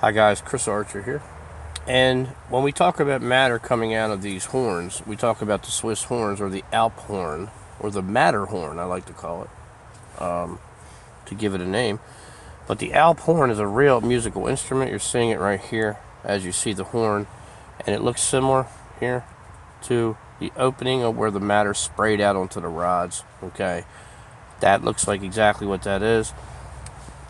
Hi guys, Chris Archer here. And when we talk about matter coming out of these horns, we talk about the Swiss horns, or the Alpenhorn, or the Matterhorn, I like to call it, to give it a name. But the Alpenhorn is a real musical instrument. You're seeing it right here as you see the horn, and it looks similar here to the opening of where the matter sprayed out onto the rods. Okay, that looks like exactly what that is.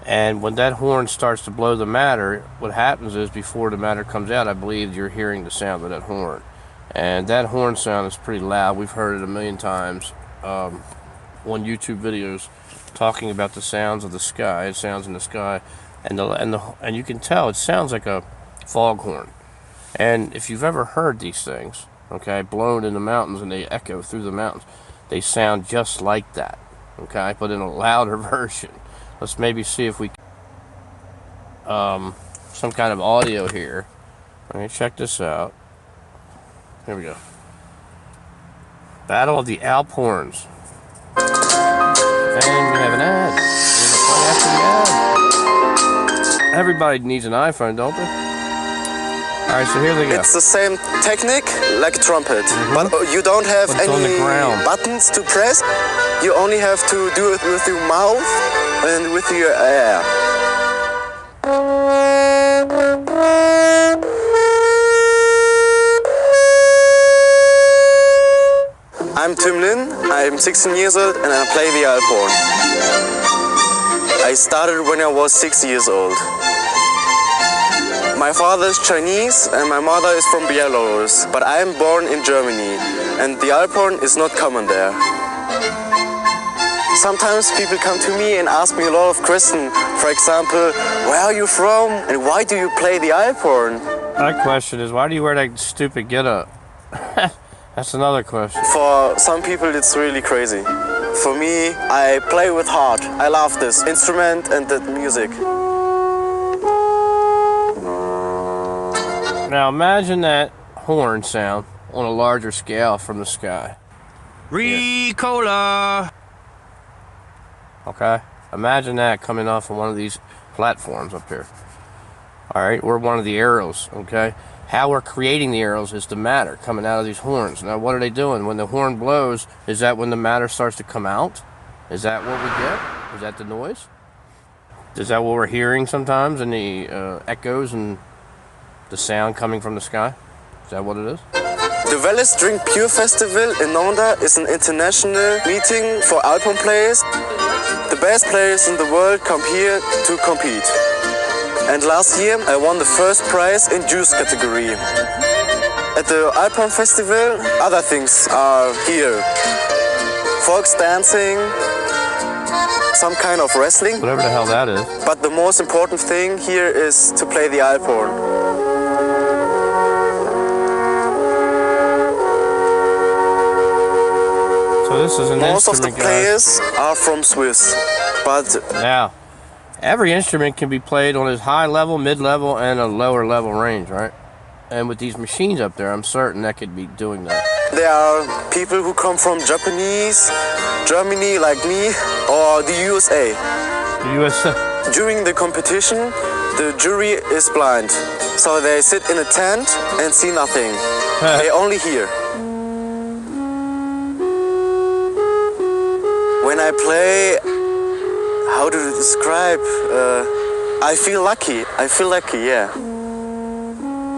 And when that horn starts to blow the matter, what happens is, before the matter comes out, I believe you're hearing the sound of that horn. And that horn sound is pretty loud. We've heard it a million times on YouTube videos talking about the sounds of the sky. It sounds in the sky, and you can tell it sounds like a foghorn. And if you've ever heard these things, okay, blown in the mountains and they echo through the mountains, they sound just like that, okay, but in a louder version. Let's maybe see if we some kind of audio here. Okay, check this out. Here we go. Battle of the Alpenhorns. And we have an ad. After the ad. Everybody needs an iPhone, don't they? Alright, so here they go. It's the same technique like a trumpet, but you don't have any buttons to press. You only have to do it with your mouth and with your air. I'm Tim Lin, I'm 16 years old and I play the Alpenhorn. I started when I was 6 years old. My father is Chinese and my mother is from Belarus, but I am born in Germany and the Alpenhorn is not common there. Sometimes people come to me and ask me a lot of questions. For example, where are you from and why do you play the Alpenhorn? My question is, why do you wear that stupid getup? That's another question. For some people it's really crazy. For me, I play with heart. I love this instrument and the music. Now imagine that horn sound on a larger scale from the sky. Ricola! Okay, imagine that coming off of one of these platforms up here. Alright, or one of the arrows, okay? How we're creating the arrows is the matter coming out of these horns. Now what are they doing? When the horn blows, is that when the matter starts to come out? Is that what we get? Is that the noise? Is that what we're hearing sometimes in the echoes and the sound coming from the sky? Is that what it is? The Welles Drink Pure Festival in Nantes is an international meeting for Alpenhorn players. The best players in the world come here to compete. And last year I won the first prize in juice category. At the Alpenhorn Festival, other things are here. Folks dancing, some kind of wrestling. Whatever the hell that is. But the most important thing here is to play the Alpenhorn. So this is an Most of the instrument, players are from Swiss, but now every instrument can be played on a high level, mid level, and a lower level range, right? And with these machines up there, I'm certain that could be doing that. There are people who come from Germany like me, or the USA. The USA. During the competition, the jury is blind, so they sit in a tent and see nothing. They only hear. When I play, how to describe? I feel lucky. Yeah.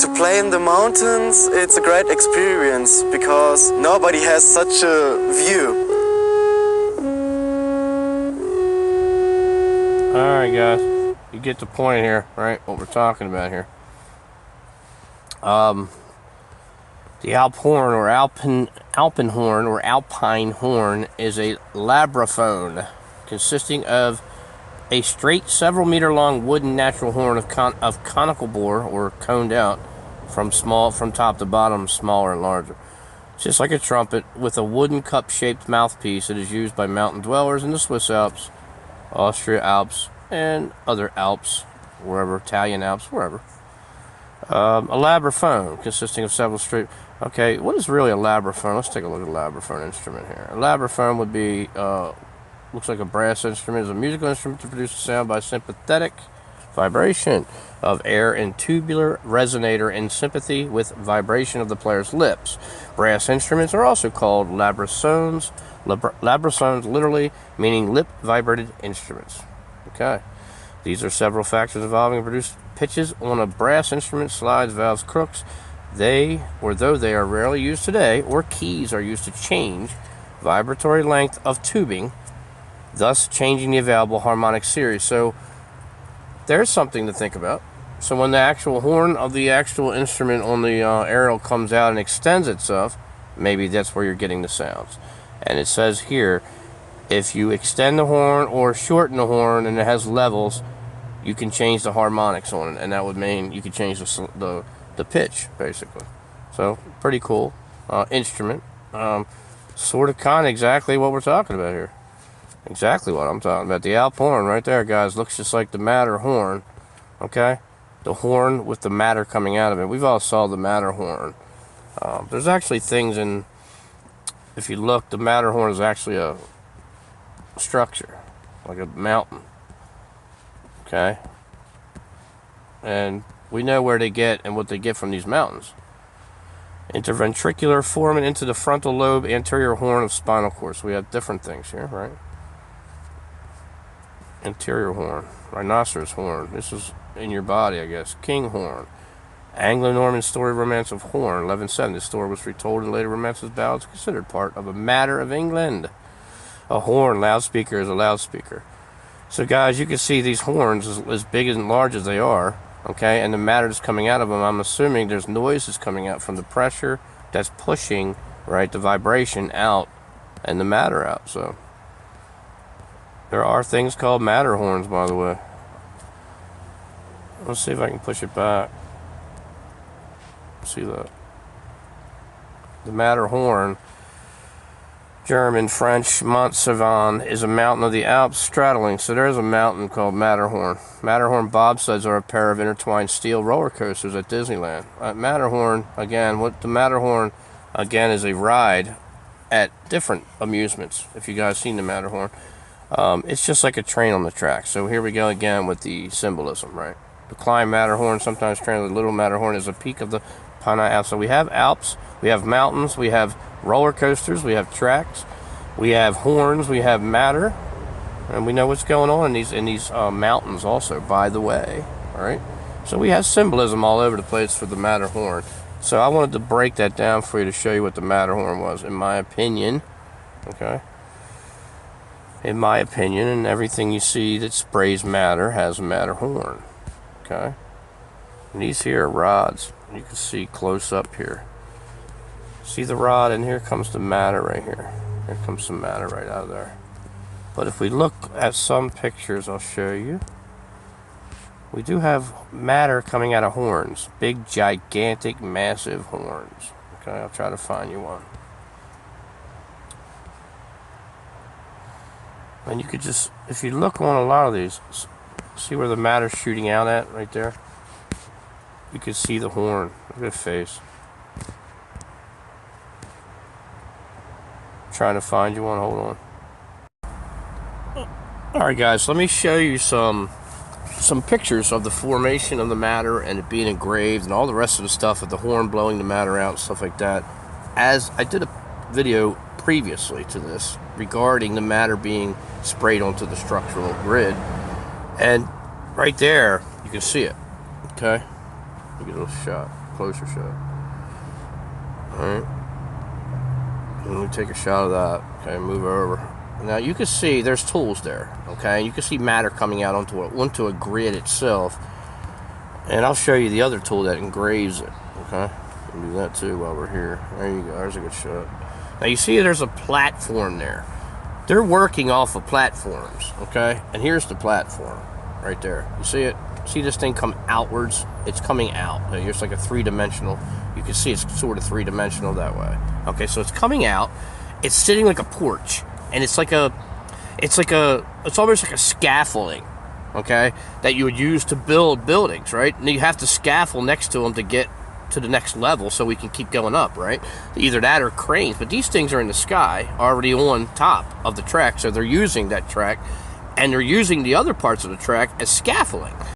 To play in the mountains, it's a great experience because nobody has such a view. Alright guys, you get the point here, right? What we're talking about here. The Alpenhorn or Alpenhorn or Alpine horn is a labraphone consisting of a straight, several meter long wooden natural horn of conical bore, or coned out from top to bottom, smaller and larger. It's just like a trumpet with a wooden cup-shaped mouthpiece. It is used by mountain dwellers in the Swiss Alps, Austria Alps, and other Alps, wherever, Italian Alps, wherever. A labraphone consisting of several straight. Okay, what is really a labraphone? Let's take a look at a labraphone instrument here. A labraphone would be looks like a brass instrument. It's a musical instrument to produce a sound by sympathetic vibration of air and tubular resonator in sympathy with vibration of the player's lips. Brass instruments are also called labryssones. Labryssones literally meaning lip vibrated instruments. Okay. These are several factors involving produced pitches on a brass instrument: slides, valves, crooks. They, or though they are rarely used today, or keys are used to change vibratory length of tubing, thus changing the available harmonic series. So there's something to think about. So when the actual horn of the actual instrument on the aerial comes out and extends itself, maybe that's where you're getting the sounds. And it says here, if you extend the horn or shorten the horn and it has levels, you can change the harmonics on it, and that would mean you could change the pitch, basically. So pretty cool instrument. Sort of kind of exactly what we're talking about here. Exactly what I'm talking about. The Alpenhorn right there, guys, looks just like the Matterhorn. Okay, the horn with the matter coming out of it. We've all saw the Matterhorn. There's actually things in. If you look, the Matterhorn is actually a structure, like a mountain. Okay, and we know where they get and what they get from these mountains. Interventricular foramen into the frontal lobe, anterior horn of spinal cord. So we have different things here, right? Anterior horn, rhinoceros horn. This is in your body, I guess. King horn. Anglo-Norman story romance of horn, 1170. This story was retold in later romances, ballads, considered part of a matter of England. A horn, loudspeaker, is a loudspeaker. So guys, you can see these horns as big and large as they are, okay, and the matter that's coming out of them, I'm assuming there's noises coming out from the pressure that's pushing, right, the vibration out and the matter out. So there are things called matter horns, by the way. Let's see if I can push it back. See that? The Matterhorn, German, French, Mont Cervin, is a mountain of the Alps straddling. So there's a mountain called Matterhorn. Matterhorn bobsleds are a pair of intertwined steel roller coasters at Disneyland. Matterhorn, again, what the Matterhorn, again, is a ride at different amusements. If you guys seen the Matterhorn, it's just like a train on the track. So here we go again with the symbolism, right? The climb Matterhorn, sometimes translated Little Matterhorn, is a peak of the Panay Alps. So we have Alps, we have mountains, we have roller coasters, we have tracks, we have horns, we have matter, and we know what's going on in these mountains also, by the way. All right, so we have symbolism all over the place for the Matterhorn. So I wanted to break that down for you to show you what the Matterhorn was, in my opinion. Okay, in my opinion, and everything you see that sprays matter has a Matterhorn. Okay, and these here are rods. You can see close up here. See the rod, and here comes the matter right here. Here comes some matter right out of there. But if we look at some pictures, I'll show you. We do have matter coming out of horns. Big, gigantic, massive horns. Okay, I'll try to find you one. And you could just, if you look on a lot of these, see where the matter's shooting out at right there? You can see the horn. Look at the face. Trying to find you one. Hold on. Alright guys, let me show you some pictures of the formation of the matter and it being engraved and all the rest of the stuff of the horn blowing the matter out and stuff like that. As I did a video previously to this regarding the matter being sprayed onto the structural grid, and right there you can see it. Okay, let me get a little shot, closer shot. Alright, let me take a shot of that. Okay, move over. Now you can see there's tools there. Okay, you can see matter coming out onto a grid itself, and I'll show you the other tool that engraves it. Okay, we'll do that too while we're here. There you go, there's a good shot. Now you see there's a platform there. They're working off of platforms. Okay, and here's the platform right there. You see it? See this thing come outwards? It's coming out. It's like a three-dimensional. You can see it's sort of three-dimensional that way. Okay, so it's coming out. It's sitting like a porch, and it's almost like a scaffolding, okay, that you would use to build buildings, right? And you have to scaffold next to them to get to the next level so we can keep going up, right? Either that or cranes, but these things are in the sky, already on top of the track, so they're using that track, and they're using the other parts of the track as scaffolding.